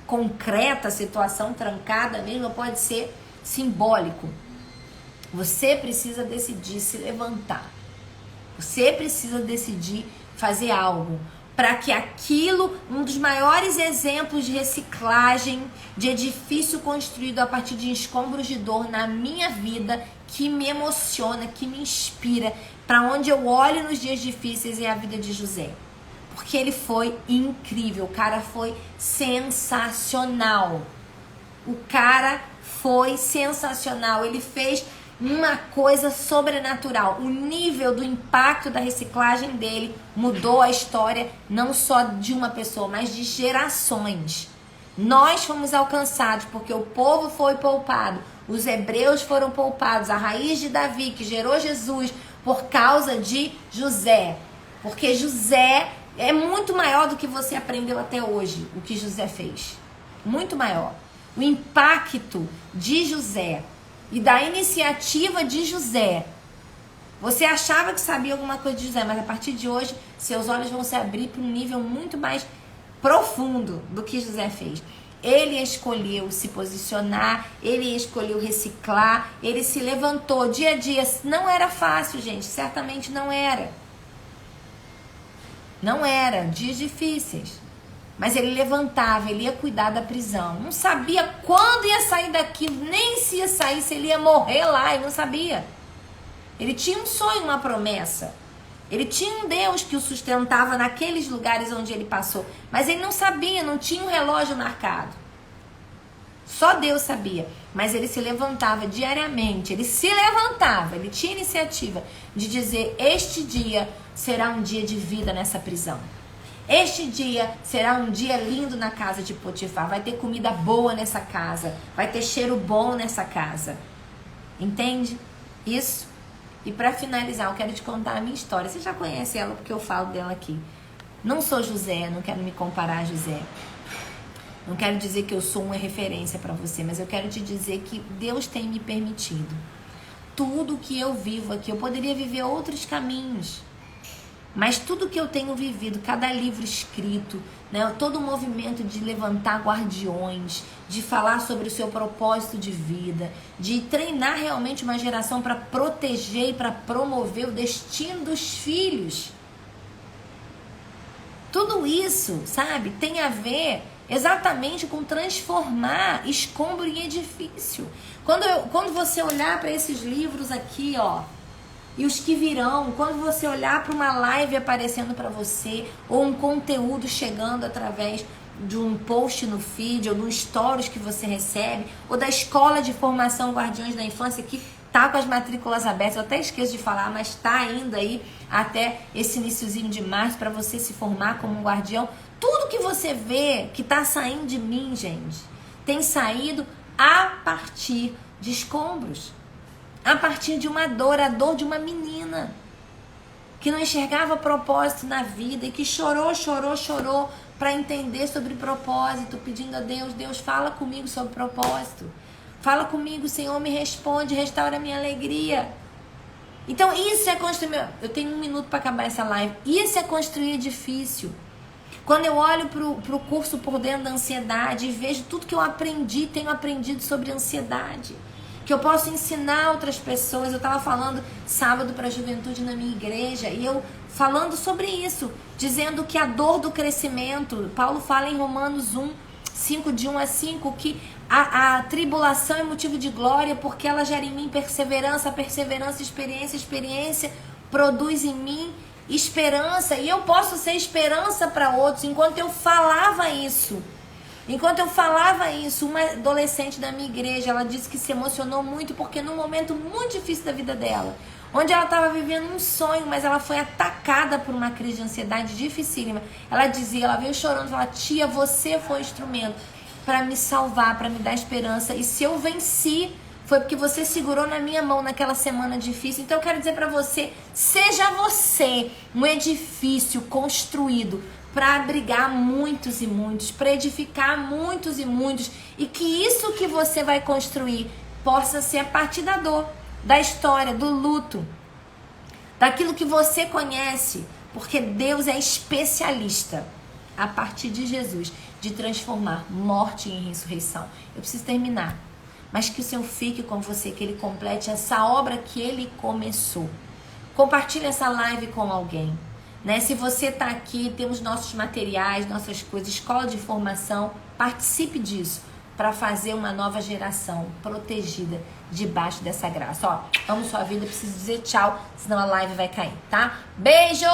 concreta a situação, trancada mesmo, pode ser simbólico. Você precisa decidir se levantar. Você precisa decidir fazer algo para que aquilo, um dos maiores exemplos de reciclagem, de edifício construído a partir de escombros de dor na minha vida, que me emociona, que me inspira, para onde eu olho nos dias difíceis, é a vida de José. Porque ele foi incrível, o cara foi sensacional. O cara foi sensacional, ele fez uma coisa sobrenatural. O nível do impacto da reciclagem dele mudou a história não só de uma pessoa, mas de gerações. Nós fomos alcançados porque o povo foi poupado, os hebreus foram poupados, a raiz de Davi que gerou Jesus por causa de José. Porque José é muito maior do que você aprendeu até hoje, o que José fez. Muito maior. O impacto de José e da iniciativa de José. Você achava que sabia alguma coisa de José, mas a partir de hoje, seus olhos vão se abrir para um nível muito mais profundo do que José fez. Ele escolheu se posicionar, ele escolheu reciclar, ele se levantou dia a dia. Não era fácil, gente, certamente não era. Não era, dias difíceis. Mas ele levantava, ele ia cuidar da prisão. Não sabia quando ia sair daquilo, nem se ia sair, se ele ia morrer lá, ele não sabia. Ele tinha um sonho, uma promessa. Ele tinha um Deus que o sustentava naqueles lugares onde ele passou. Mas ele não sabia, não tinha um relógio marcado. Só Deus sabia. Mas ele se levantava diariamente, ele se levantava, ele tinha iniciativa de dizer: este dia será um dia de vida nessa prisão. Este dia será um dia lindo na casa de Potifar. Vai ter comida boa nessa casa. Vai ter cheiro bom nessa casa. Entende? Isso. E para finalizar, eu quero te contar a minha história. Você já conhece ela porque eu falo dela aqui. Não sou José, não quero me comparar a José. Não quero dizer que eu sou uma referência para você, mas eu quero te dizer que Deus tem me permitido. Tudo que eu vivo aqui, eu poderia viver outros caminhos. Mas tudo que eu tenho vivido, cada livro escrito, né, todo o movimento de levantar guardiões, de falar sobre o seu propósito de vida, de treinar realmente uma geração para proteger e para promover o destino dos filhos. Tudo isso, sabe, tem a ver exatamente com transformar escombro em edifício. Quando você olhar para esses livros aqui, ó, e os que virão, quando você olhar para uma live aparecendo para você, ou um conteúdo chegando através de um post no feed, ou de um stories que você recebe, ou da escola de formação Guardiões da Infância, que tá com as matrículas abertas, eu até esqueço de falar, mas tá ainda aí até esse iniciozinho de março para você se formar como um guardião. Tudo que você vê que tá saindo de mim, gente, tem saído a partir de escombros. A partir de uma dor, a dor de uma menina que não enxergava propósito na vida e que chorou para entender sobre propósito, pedindo a Deus: Deus, fala comigo sobre propósito. Fala comigo, Senhor, me responde, restaura a minha alegria. Então isso é construir... Eu tenho 1 minuto para acabar essa live. Isso é construir edifício. Quando eu olho pro curso Por Dentro da Ansiedade e vejo tudo que eu aprendi, tenho aprendido sobre ansiedade, que eu posso ensinar outras pessoas. Eu estava falando sábado para a juventude na minha igreja, e eu falando sobre isso, dizendo que a dor do crescimento, Paulo fala em Romanos 1, 5, de 1 a 5, que a tribulação é motivo de glória, porque ela gera em mim perseverança, perseverança, experiência, experiência produz em mim esperança, e eu posso ser esperança para outros. Enquanto eu falava isso, uma adolescente da minha igreja, ela disse que se emocionou muito porque num momento muito difícil da vida dela, onde ela estava vivendo um sonho, mas ela foi atacada por uma crise de ansiedade dificílima. Ela dizia, ela veio chorando, falava: tia, você foi um instrumento para me salvar, para me dar esperança, e se eu venci, foi porque você segurou na minha mão naquela semana difícil. Então eu quero dizer para você, seja você um edifício construído para abrigar muitos e muitos, para edificar muitos e muitos, e que isso que você vai construir possa ser a partir da dor, da história, do luto, daquilo que você conhece, porque Deus é especialista, a partir de Jesus, de transformar morte em ressurreição. Eu preciso terminar, mas que o Senhor fique com você, que Ele complete essa obra que Ele começou. Compartilhe essa live com alguém, né? Se você está aqui, temos nossos materiais, nossas coisas, escola de formação, participe disso para fazer uma nova geração protegida debaixo dessa graça. Ó, amo sua vida, preciso dizer tchau, senão a live vai cair, tá? Beijo!